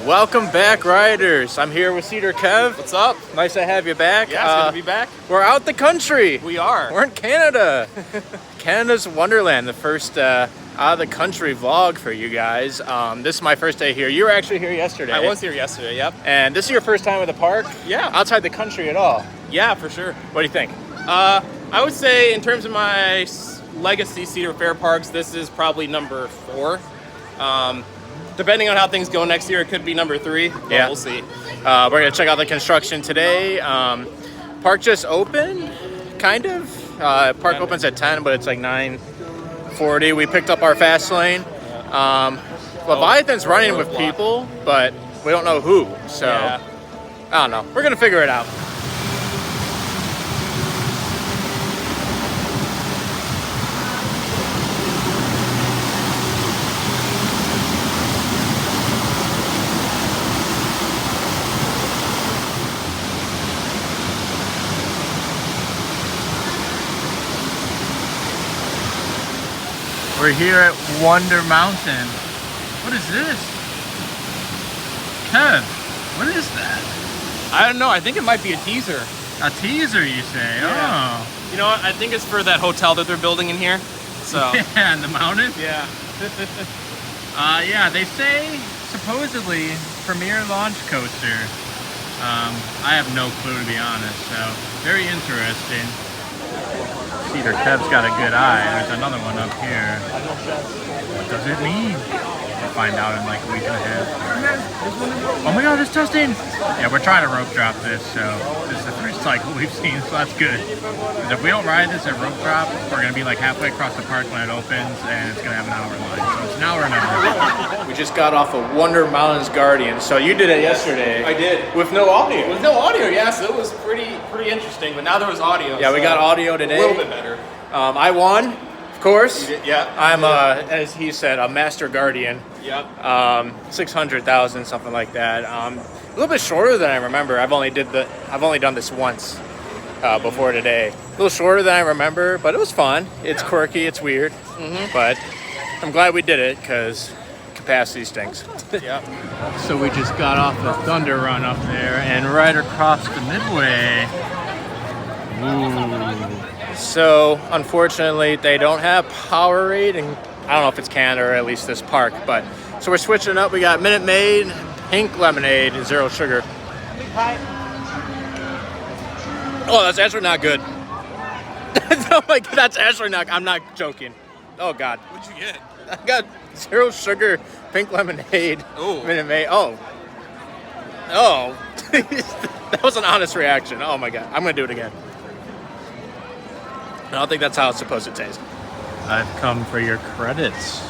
Welcome back, riders. I'm here with CedarKev. What's up? Nice to have you back. Yeah, it's good to be back. We're out the country. We are. We're in Canada. Canada's Wonderland, the first out of the country vlog for you guys. This is my first day here. You were actually here yesterday. I was here yesterday, yep. And this is your first time at the park? Yeah. Outside the country at all? Yeah, for sure. What do you think? I would say in terms of my legacy Cedar Fair parks, this is probably number 4. Depending on how things go next year, it could be number 3. But Yeah. we'll see. We're gonna check out the construction today. Park just opened, kind of. Park opens at 10, but it's like 9:40. We picked up our fast lane. Leviathan's running with people, but we don't know who. So Yeah. I don't know. We're gonna figure it out. We're here at Wonder Mountain. What is this? Kev, what is that? I don't know. I think it might be a teaser. A teaser, you say? Yeah. You know what? I think it's for that hotel that they're building in here. So. Oh. Yeah, in the mountain? Yeah. Yeah, they say supposedly premier launch coaster. I have no clue, to be honest, so very interesting. CedarKev's got a good eye. There's another one up here. What does it mean? We'll find out in like a week and a half. Oh my god, it's Dustin! Yeah, we're trying to rope drop this, so this is the first cycle we've seen, so that's good. Because if we don't ride this at rope drop, we're going to be like halfway across the park when it opens, and it's going to have an hour line. So it's an hour and a half. We just got off of Wonder Mountain's Guardian, so you did it yesterday. I did. With no audio. With no audio, yeah, so it was pretty interesting, but now there was audio. Yeah, we got audio today. A little bit better. I won, of course. You did, yeah. I'm, as he said, a master guardian. Yep. 600,000, something like that. A little bit shorter than I remember. I've only done this once before today. A little shorter than I remember, but it was fun. It's quirky, it's weird, but I'm glad we did it because capacity stinks. Yep. So we just got off the Thunder Run up there, and right across the midway. Ooh. So unfortunately, they don't have Powerade, and I don't know if it's Canada or at least this park. But so we're switching up. We got Minute Maid, pink lemonade, and zero sugar. Oh, that's actually not good. Oh my god, that's actually not. I'm not joking. Oh god. What'd you get? I got zero sugar, pink lemonade, Ooh. Minute Maid. Oh. That was an honest reaction. Oh my god. I'm gonna do it again. I don't think that's how it's supposed to taste. I've come for your credits.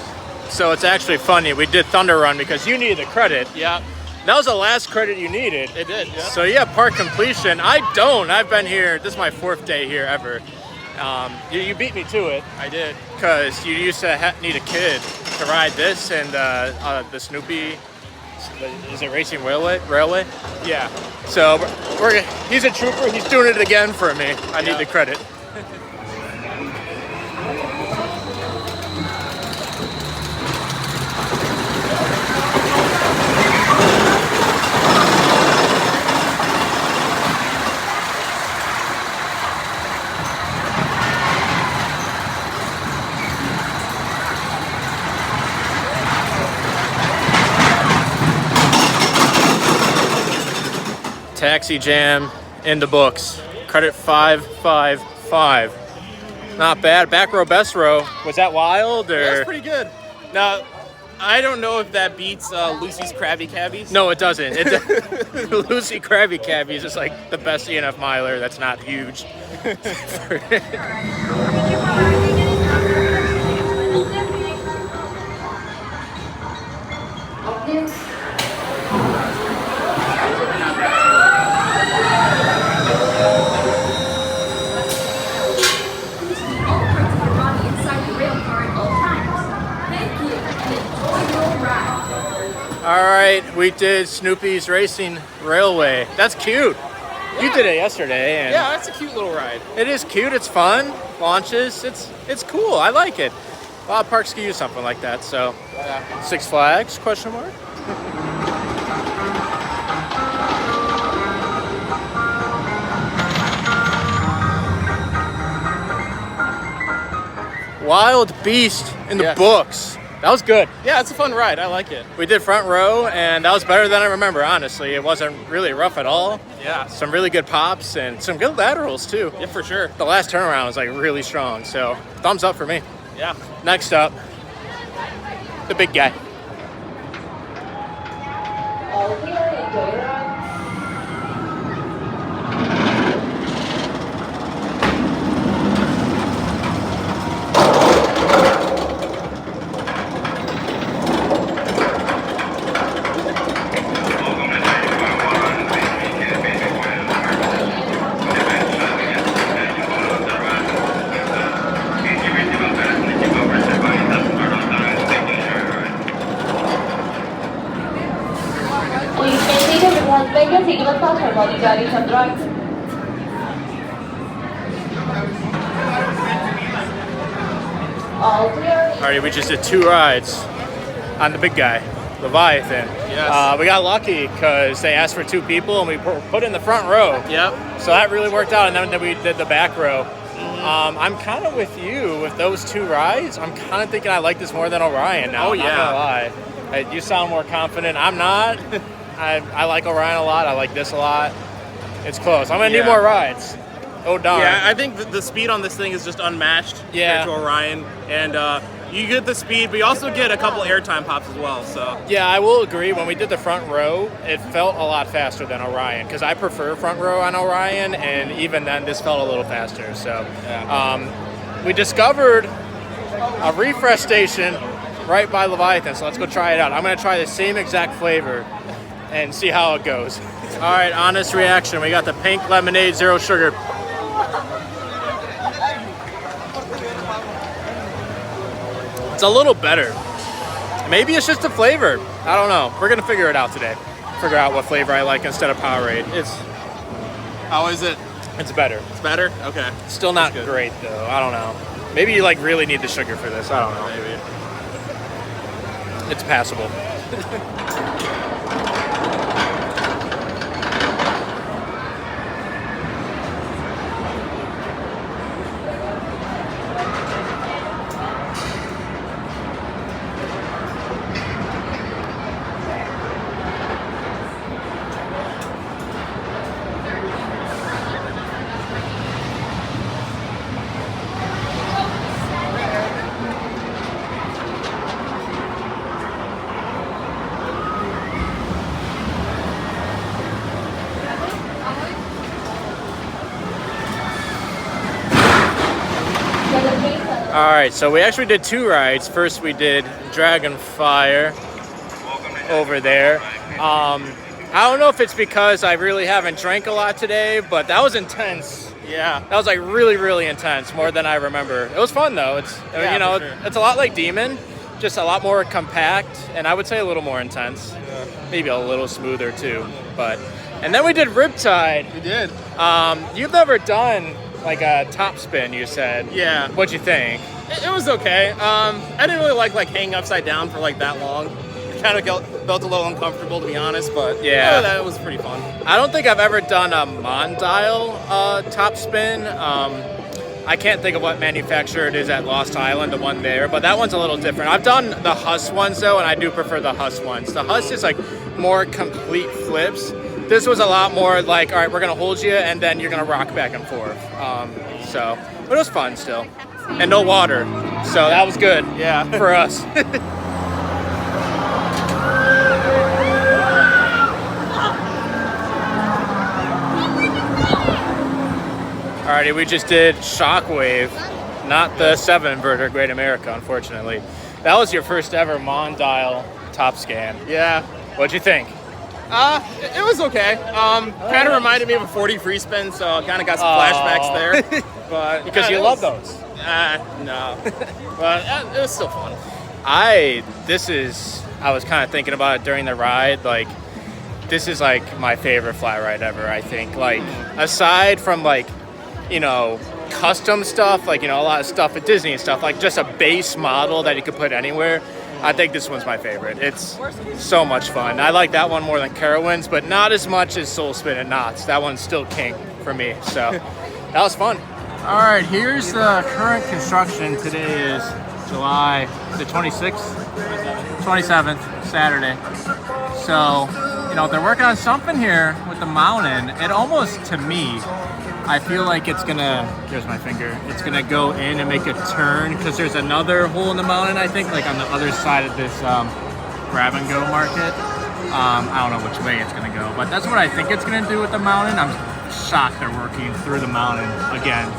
So it's actually funny. We did Thunder Run because you needed the credit. Yeah. That was the last credit you needed. It did, yeah. So yeah, park completion. I don't. I've been here. This is my 4th day here ever. You beat me to it. I did. Because you used to need a kid to ride this and the Snoopy. Is it Racing Railway? Yeah. So he's a trooper. He's doing it again for me. I need the credit. Taxi Jam in the books. Credit 555. Not bad. Back row, best row. Was that wild or? That's pretty good. Now, I don't know if that beats Lucy's Krabby Cabbies. No, it doesn't. Lucy Krabby Cabby is just like the best ENF miler that's not huge. All right, we did Snoopy's Racing Railway. That's cute. Yeah. You did it yesterday. And yeah, that's a cute little ride. It is cute. It's fun. Launches. It's cool. I like it. A lot of parks can use something like that. So, Six Flags? Question mark. Wild Beast in the Yeah. books. That was good. Yeah, it's a fun ride. I like it. We did front row, and that was better than I remember, honestly. It wasn't really rough at all. Yeah. Some really good pops and some good laterals, too. Yeah, for sure. The last turnaround was like really strong, so thumbs up for me. Yeah. Next up, the big guy. Alrighty, we just did 2 rides on the big guy, Leviathan. Yes. We got lucky because they asked for 2 people and we put in the front row. Yep. So that really worked out, and then we did the back row. I'm kind of with you with those 2 rides. I'm kind of thinking I like this more than Orion now. Oh, I'm not gonna lie. You sound more confident. I'm not. I like Orion a lot. I like this a lot. It's close. I'm gonna need more rides. Oh darn. Yeah, I think the speed on this thing is just unmatched compared to Orion, and you get the speed, but you also get a couple airtime pops as well. So yeah, I will agree. When we did the front row, it felt a lot faster than Orion because I prefer front row on Orion, and even then, this felt a little faster. So we discovered a refresh station right by Leviathan. So let's go try it out. I'm gonna try the same exact flavor and see how it goes. All right, honest reaction. We got the pink lemonade, 0 sugar. It's a little better. Maybe it's just the flavor. I don't know. We're gonna figure it out today. Figure out what flavor I like instead of Powerade. how is it? It's better. It's better. Okay. Still not great though. I don't know. Maybe you like really need the sugar for this. I don't know. Maybe. It's passable. All right, so we actually did 2 rides. First, we did Dragonfire over there. I don't know if it's because I really haven't drank a lot today, but that was intense. Yeah. That was like really, really intense, more than I remember. It was fun though. It's Yeah, you know, for sure. it's a lot like Demon, just a lot more compact, and I would say a little more intense. Yeah. Maybe a little smoother too. And then we did Riptide. We did. You've never done like a top spin, you said. Yeah. What'd you think? It was okay. I didn't really like hanging upside down for like that long. It kind of felt a little uncomfortable, to be honest, but Yeah. other than that, it was pretty fun. I don't think I've ever done a Mondial top spin. I can't think of what manufacturer it is at Lost Island, the one there, but that one's a little different. I've done the Huss ones though, and I do prefer the Huss ones. The Huss is like more complete flips. This was a lot more like, all right, we're gonna hold you, and then you're gonna rock back and forth. But it was fun still, and no water, so that was good. Yeah. For us. Alrighty, we just did Shockwave, not the 7 inverter Great America, unfortunately. That was your first ever Mondial top scan. Yeah. What'd you think? It was okay. Kind of reminded me of a 40 free spin, so kind of got some flashbacks there. But Because you love those. No. But it was still fun. I was kind of thinking about it during the ride, like, this is like my favorite flat ride ever, I think. Like, aside from like, you know, custom stuff, like, you know, a lot of stuff at Disney and stuff, like just a base model that you could put anywhere, I think this one's my favorite. It's so much fun. I like that one more than Carowinds, but not as much as Soul Spin and Knots. That one's still king for me, so that was fun. All right, here's the current construction. Today is July the 26th, 27th, Saturday. So, you know, they're working on something here with the mountain. It almost, to me, I feel like it's gonna, here's my finger, it's gonna go in and make a turn because there's another hole in the mountain, I think, like on the other side of this grab and go market. I don't know which way it's gonna go, but that's what I think it's gonna do with the mountain. I'm shocked they're working through the mountain again.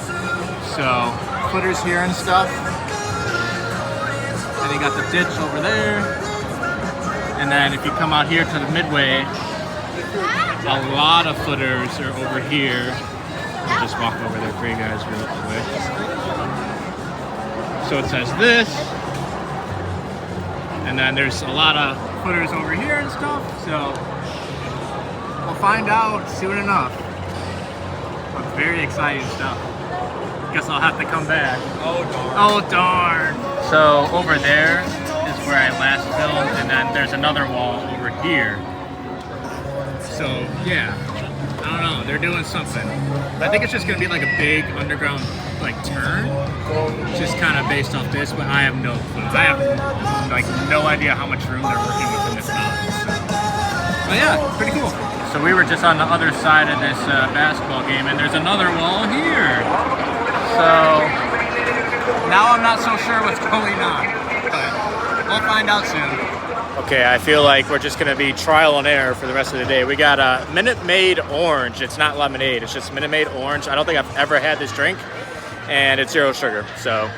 So, footers here and stuff. And you got the ditch over there. And then if you come out here to the midway, a lot of footers are over here. I'll just walk over there for you guys real quick. So it says this. And then there's a lot of footers over here and stuff. So we'll find out soon enough. But very exciting stuff. Guess I'll have to come back. Oh darn. Oh darn. So over there is where I last filmed, and then there's another wall over here. So yeah, I don't know, they're doing something. I think it's just gonna be like a big underground like turn, just kind of based off this, but I have no clue. I have like no idea how much room they're working with in this mountain. So. But yeah, pretty cool. So we were just on the other side of this basketball game, and there's another wall here. So now I'm not so sure what's going on, but we'll find out soon. Okay, I feel like we're just gonna be trial and error for the rest of the day. We got a Minute Maid Orange. It's not lemonade, it's just Minute Maid Orange. I don't think I've ever had this drink, and it's 0 sugar, so.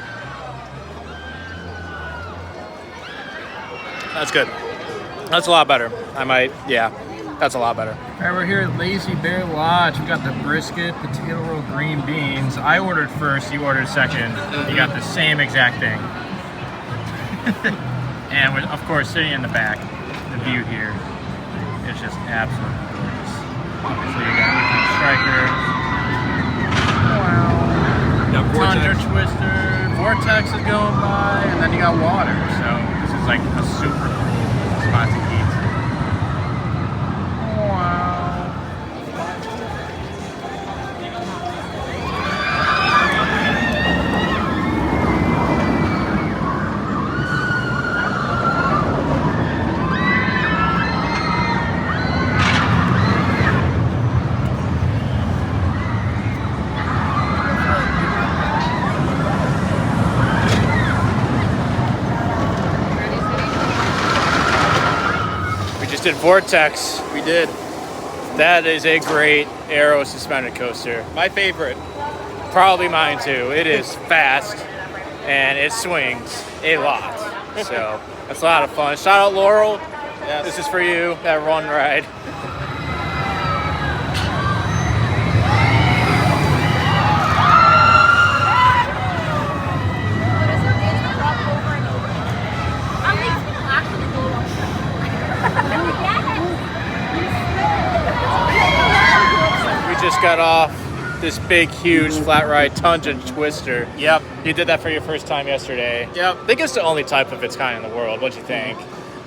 That's good. That's a lot better. That's a lot better. All right, we're here at Lazy Bear Lodge. We got the brisket, potato roll, green beans. I ordered first, you ordered second. You got the same exact thing. And we're, of course, sitting in the back. The view here is just absolutely gorgeous. Obviously, you got Striker. Wow. Tundra Twister. Vortex is going by, and then you got water. So this is like a super cool spot to eat. Did Vortex. We did. That is a great aero suspended coaster. My favorite. Probably mine too. It is fast and it swings a lot. So that's a lot of fun. Shout out Laurel. Yes. This is for you, that run ride. Just got off this big, huge flat ride Tundra Twister. Yep. You did that for your first time yesterday. Yep. I think it's the only type of its kind in the world. What'd you think?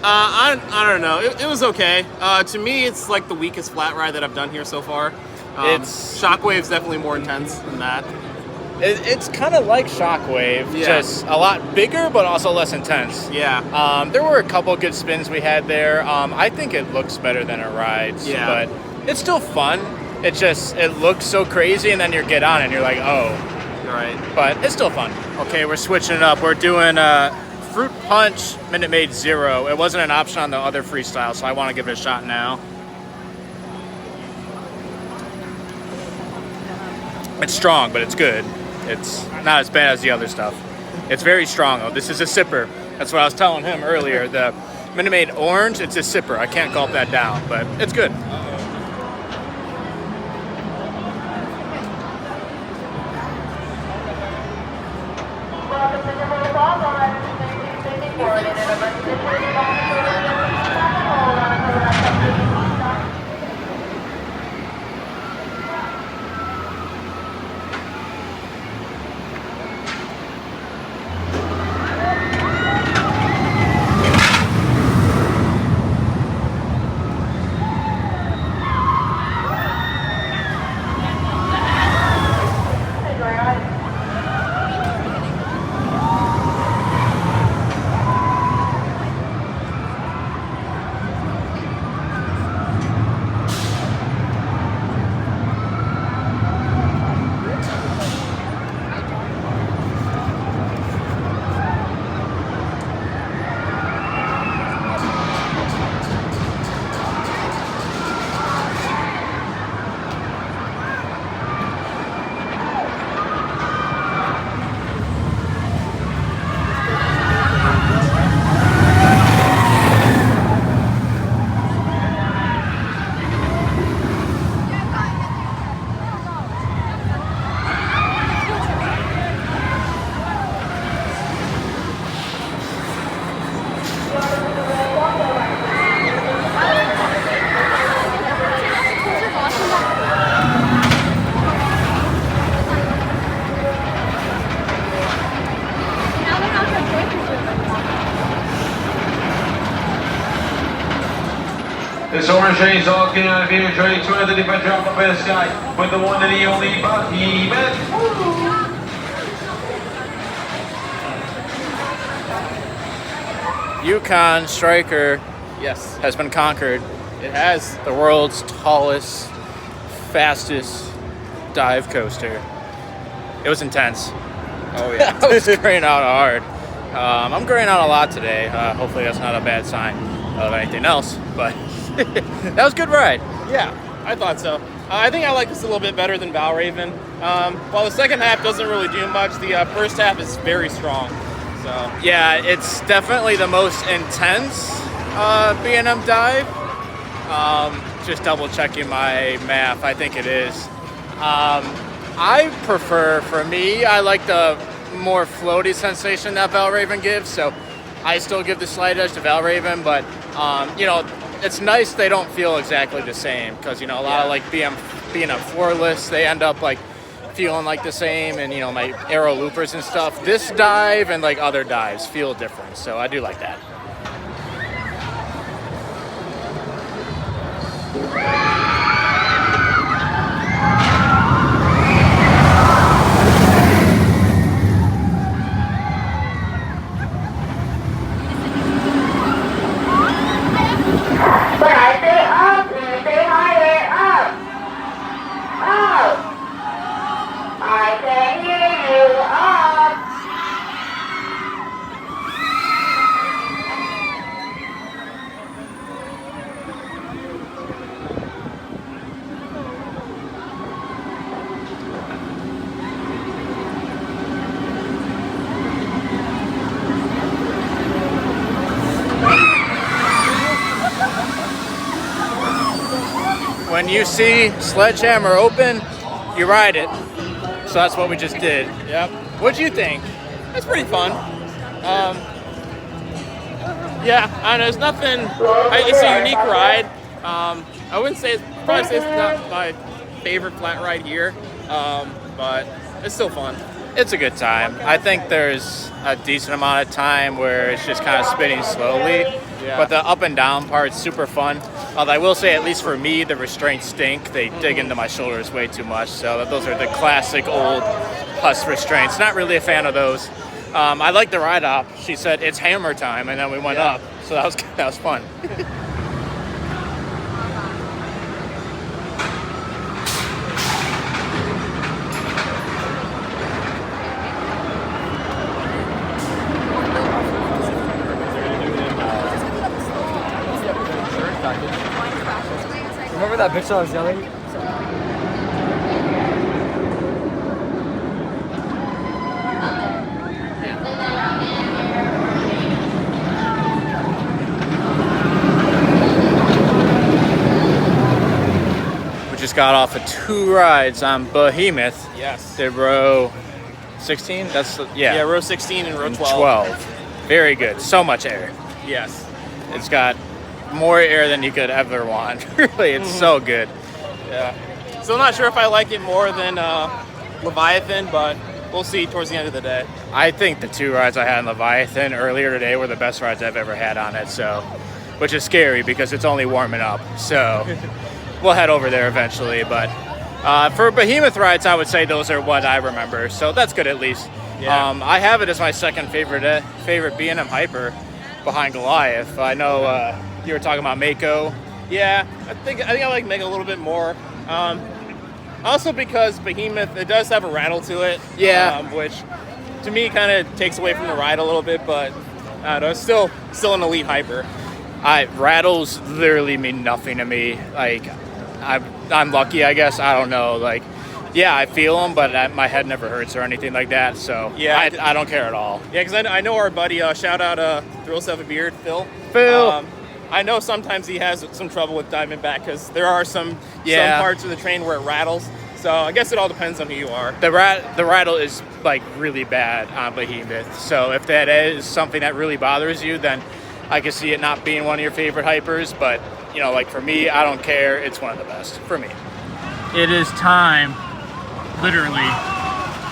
I don't know. It was okay. To me, it's like the weakest flat ride that I've done here so far. It's Shockwave's definitely more intense than that. It's kind of like Shockwave, just a lot bigger, but also less intense. Yeah. There were a couple good spins we had there. I think it looks better than it rides. Yeah. But it's still fun. It looks so crazy, and then you get on it and you're like, oh. Right. But it's still fun. Okay, we're switching it up. We're doing Fruit Punch Minute Maid Zero. It wasn't an option on the other freestyle, so I want to give it a shot now. It's strong, but it's good. It's not as bad as the other stuff. It's very strong, though. This is a sipper. That's what I was telling him earlier. The Minute Maid Orange, it's a sipper. I can't gulp that down, but it's good. This orange race all getting out of here, trying to the different drop up in the sky with the one and the only Behemoth. Yukon Striker Yes, has been conquered. it has. The world's tallest, fastest dive coaster. It was intense. Oh yeah. I was graying out hard. I'm graying out a lot today. Hopefully that's not a bad sign of anything else, but that was a good ride. Yeah, I thought so. I think I like this a little bit better than Valraven. While the second half doesn't really do much, the first half is very strong. So Yeah, it's definitely the most intense B&M dive. Just double checking my math, I think it is. I prefer, for me, I like the more floaty sensation that Valraven gives, so I still give the slight edge to Valraven, but you know, it's nice they don't feel exactly the same, because you know, a lot of like being up floorless, they end up like feeling like the same, and you know, my arrow loopers and stuff. This dive and like other dives feel different, so I do like that. When I say up, you say higher, up. Up. I can hear you, up. When you see Sledgehammer open, you ride it. So that's what we just did. yep, What'd you think? it's pretty fun. Yeah, I don't know. There's nothing. It's a unique ride. I wouldn't say probably say it's not my favorite flat ride here, but it's still fun. It's a good time. I think there's a decent amount of time where it's just kind of spinning slowly. Yeah. But the up and down part's super fun. Although I will say, at least for me, the restraints stink. They dig into my shoulders way too much. So those are the classic old Huss restraints. Not really a fan of those. I like the ride up. She said it's hammer time, and then we went up. So that was fun. Remember that bitch I was yelling? We just got off of 2 rides on Behemoth. Yes. Did row 16? Yeah, row 16 and row 12. 12. Very good. So much air. Yes. It's got more air than you could ever want. Really, it's so good. Yeah. Still not sure if I like it more than Leviathan, but we'll see towards the end of the day. I think the 2 rides I had on Leviathan earlier today were the best rides I've ever had on it, so, which is scary because it's only warming up. So we'll head over there eventually. But for Behemoth rides, I would say those are what I remember. So that's good at least. Yeah. I have it as my second favorite B&M Hyper behind Goliath. I know you were talking about Mako. Yeah, I think I like Mega a little bit more. Also because Behemoth, it does have a rattle to it. Yeah. Which to me kind of takes away from the ride a little bit, but I don't know, it's still an elite hyper. Rattles literally mean nothing to me. Like, I'm lucky, I guess. I don't know. Like, yeah, I feel them, but my head never hurts or anything like that. So Yeah, I don't care at all. Yeah, because I know our buddy, shout out Thrills Have a Beard, Phil. I know sometimes he has some trouble with Diamondback because there are some parts of the train where it rattles. So I guess it all depends on who you are. The rattle is like really bad on Behemoth. So if that is something that really bothers you, then I can see it not being one of your favorite hypers. But you know, like for me, I don't care. It's one of the best for me. It is time, literally,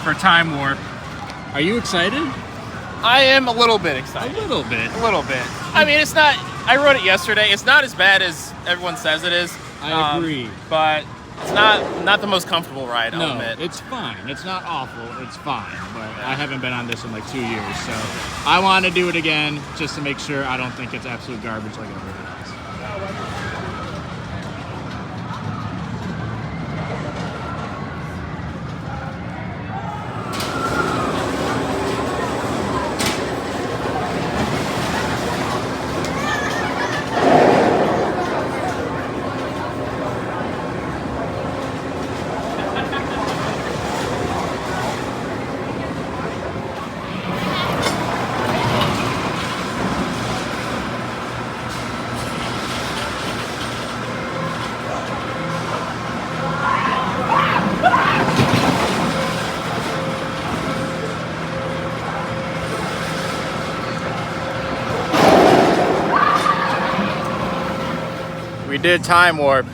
for Time Warp. Are you excited? I am a little bit excited. A little bit. A little bit. I mean, it's not I rode it yesterday. It's not as bad as everyone says it is. I agree. But it's not the most comfortable ride, I'll admit. It's fine. It's not awful. It's fine. But I haven't been on this in like 2 years, so I want to do it again just to make sure I don't think it's absolute garbage like everyone else. We did Time Warp.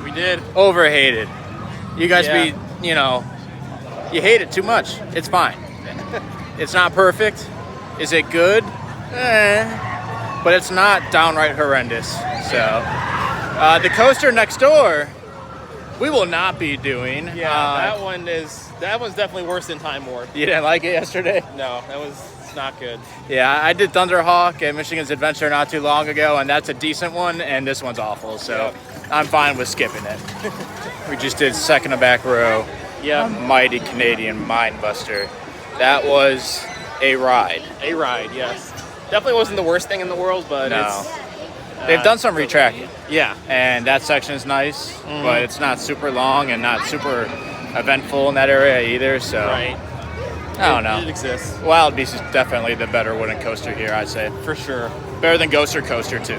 We did. Overhated. You guys Yeah. you hate it too much. It's fine. It's not perfect. Is it good? But it's not downright horrendous. So, the coaster next door, we will not be doing. Yeah, that one's definitely worse than Time Warp. You didn't like it yesterday? No, it's not good. Yeah, I did Thunderhawk at Michigan's Adventure not too long ago, and that's a decent one, and this one's awful, so I'm fine with skipping it. We just did Second to Back Row. Yeah. Mighty Canadian Mindbuster. That was a ride. A ride, yes. Definitely wasn't the worst thing in the world, but No. They've done some retracting, yeah. and that section is nice, but it's not super long and not super eventful in that area either, so Right. I don't know. It exists. Wild Beast is definitely the better wooden coaster here, I'd say. For sure. Better than Ghoster Coaster, too.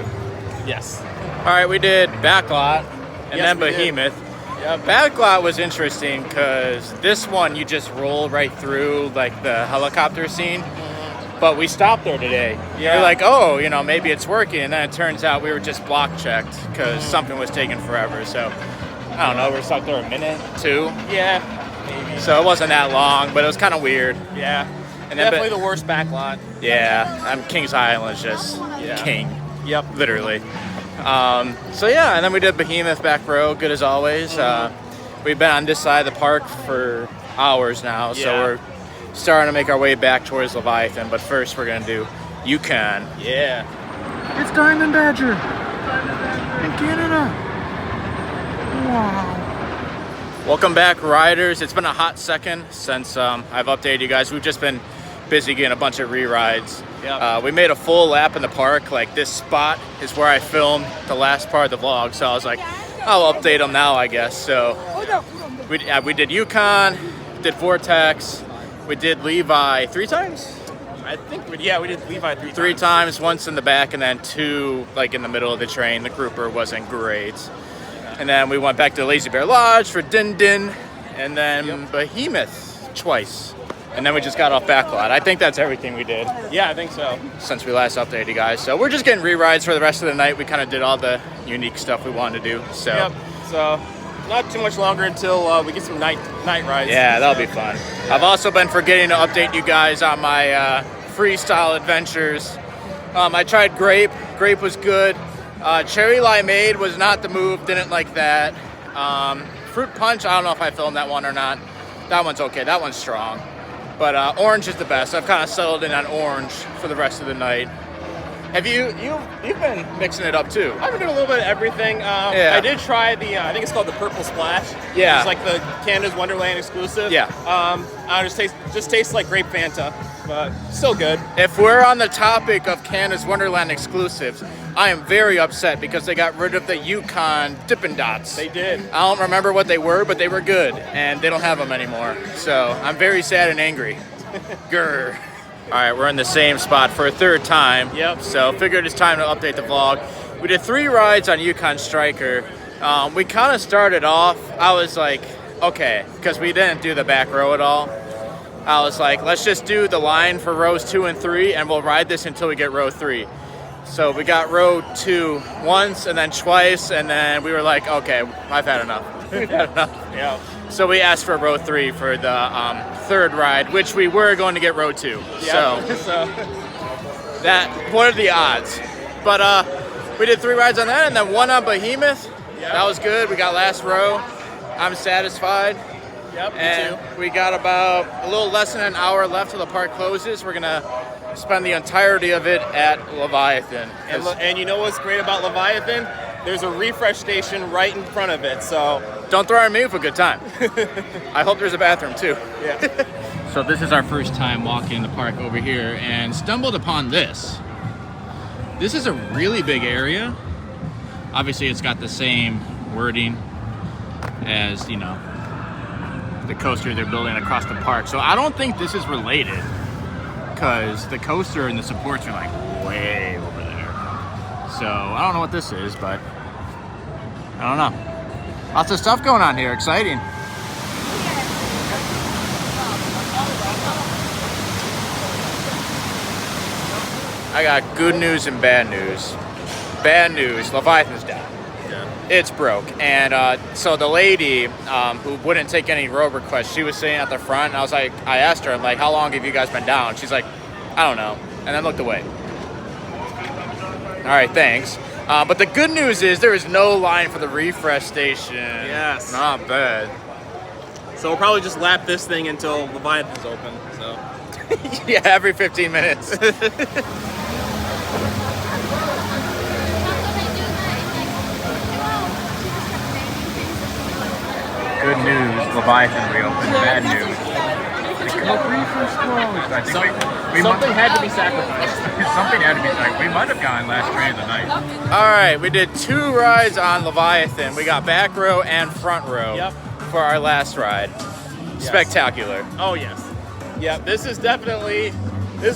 Yes. All right, we did Backlot and Yes, then we did. Behemoth. Yep. Backlot was interesting because this one you just roll right through like the helicopter scene. But we stopped there today. Yeah. We're like, oh, maybe it's working. And then it turns out we were just block checked because something was taking forever. So, I don't know, we're stuck there a minute, 2. Yeah. Maybe. So it wasn't that long, but it was kind of weird. Yeah. And then, Definitely the worst backlot. Yeah, Kings Island is just king. Yep. Literally. So yeah, and then we did Behemoth Back Row, good as always. We've been on this side of the park for hours now, so Yeah. we're starting to make our way back towards Leviathan, but first we're gonna do Yukon. Yeah. It's Diamond Badger in Canada. Wow. Welcome back, riders. It's been a hot second since I've updated you guys. We've just been busy getting a bunch of re-rides. Yep. We made a full lap in the park. Like, this spot is where I filmed the last part of the vlog, so I was like, I'll update them now, I guess. So we did Yukon, did Vortex, we did Levi 3 times? I think we did Levi 3 times, once in the back and then 2 like in the middle of the train. The grouper wasn't great. And then we went back to Lazy Bear Lodge for Din Din, and then Behemoth twice. And then we just got off Backlot. I think that's everything we did Yeah, I think so. since we last updated you guys. So we're just getting re-rides for the rest of the night. We kind of did all the unique stuff we wanted to do. So Yep. So not too much longer until we get some night rides. yeah, that'll be fun. I've also been forgetting to update you guys on my freestyle adventures. I tried Grape. Grape was good. Cherry Limeade was not the move. Didn't like that. Fruit Punch, I don't know if I filmed that one or not. That one's okay. That one's strong. But Orange is the best. I've kind of settled in on Orange for the rest of the night. Have you've been mixing it up too? I've been doing a little bit of everything. I did try the, I think it's called the Purple Splash. Yeah. It's like the Canada's Wonderland exclusive. Yeah. Just tastes like grape Fanta, but still good. If we're on the topic of Canada's Wonderland exclusives, I am very upset because they got rid of the Yukon Dippin' Dots. They did. I don't remember what they were, but they were good, and they don't have them anymore. So I'm very sad and angry. Grr. All right, we're in the same spot for a 3rd time. Yep. So figured it's time to update the vlog. We did 3 rides on Yukon Striker. We kind of started off, I was like, okay, because we didn't do the back row at all. I was like, let's just do the line for rows 2 and 3, and we'll ride this until we get row 3. So we got row 2 once and then twice, and then we were like, okay, I've had enough. We've had enough. Yeah. So we asked for row 3 for the 3rd ride, which we were going to get row 2. Yeah. So that, what are the odds? But we did 3 rides on that, and then 1 on Behemoth. Yep. That was good. We got last row. I'm satisfied. Yep, And me too. we got about a little less than an hour left till the park closes. We're gonna spend the entirety of it at Leviathan. And you know what's great about Leviathan? There's a refresh station right in front of it, so don't throw on me for a good time. I hope there's a bathroom too. Yeah. So this is our first time walking the park over here and stumbled upon this. This is a really big area. Obviously it's got the same wording as, you know, the coaster they're building across the park. So I don't think this is related, because the coaster and the supports are like way over there. So I don't know what this is, but I don't know. Lots of stuff going on here, exciting. I got good news and bad news. Bad news, Leviathan's down. It's broke. And so the lady who wouldn't take any road requests, she was sitting at the front, and I asked her, I'm like, how long have you guys been down? She's like, I don't know, and then looked away. All right, thanks. But the good news is there is no line for the refresh station. Yes. Not bad. So we'll probably just lap this thing until Leviathan's open, so. Yeah, every 15 minutes. Good news, Leviathan reopened. Bad news. Something had to be sacrificed. Something had to be sacrificed. We might have gone last train of the night. All right, we did 2 rides on Leviathan. We got back row and front row for our last ride. Yes. Spectacular. Oh yes. Yeah, this is definitely my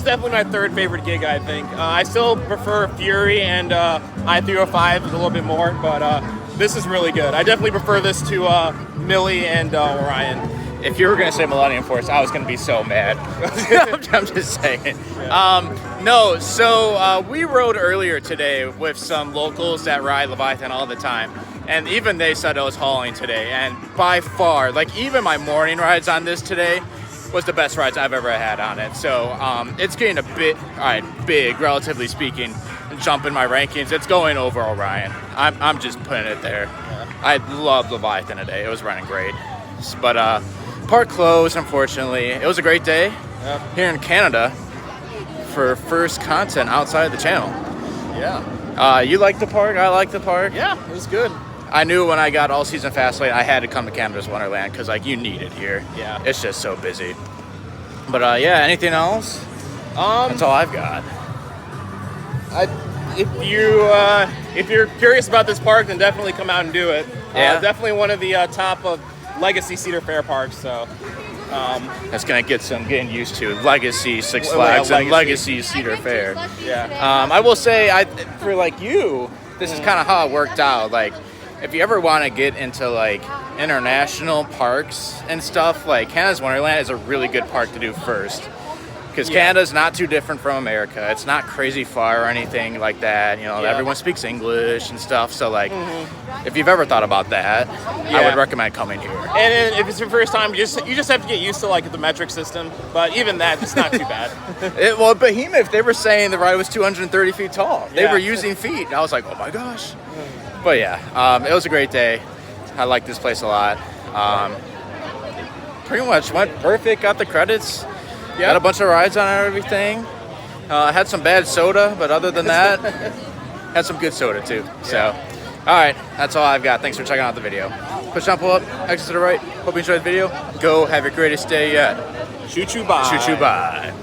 3rd favorite gig, I think. I still prefer Fury and I-305 a little bit more, but this is really good. I definitely prefer this to Millie and Orion. If you were going to say Millennium Force, I was going to be so mad. I'm just saying. Yeah. No, so we rode earlier today with some locals that ride Leviathan all the time. And even they said it was hauling today. And by far, like even my morning rides on this today was the best rides I've ever had on it. So it's getting a bit, big, relatively speaking, jump in my rankings. It's going over Orion. I'm just putting it there. Yeah. I loved Leviathan today. It was running great. But park closed, unfortunately. It was a great day here in Canada for first content outside of the channel. Yeah. You like the park? I like the park. Yeah, it was good. I knew when I got all season fast lane, I had to come to Canada's Wonderland because like you need it here. Yeah. It's just so busy. But yeah, anything else? That's all I've got. If you're curious about this park, then definitely come out and do it. Yeah. Definitely one of the top of Legacy Cedar Fair parks. So that's gonna get some getting used to. Legacy Six Flags and Legacy Cedar Fair. Yeah. I will say, for like you, this is kind of how it worked out. Like, if you ever want to get into like international parks and stuff, like Canada's Wonderland is a really good park to do first. Because Canada's not too different from America. It's not crazy far or anything like that. You know, everyone speaks English and stuff. So, like, if you've ever thought about that, I would recommend coming here. And then if it's your first time, you just have to get used to like the metric system. But even that, it's not too bad. Well, Behemoth, they were saying the ride was 230 feet tall. They were using feet. And I was like, oh my gosh. But yeah, it was a great day. I like this place a lot. Pretty much went perfect. Got the credits. Got a bunch of rides on and everything. Had some bad soda, but other than that, had some good soda too. So, all right, that's all I've got. Thanks for checking out the video. Push down, pull up, exit to the right. Hope you enjoyed the video. Go have your greatest day yet. Choo choo bye. Choo choo bye.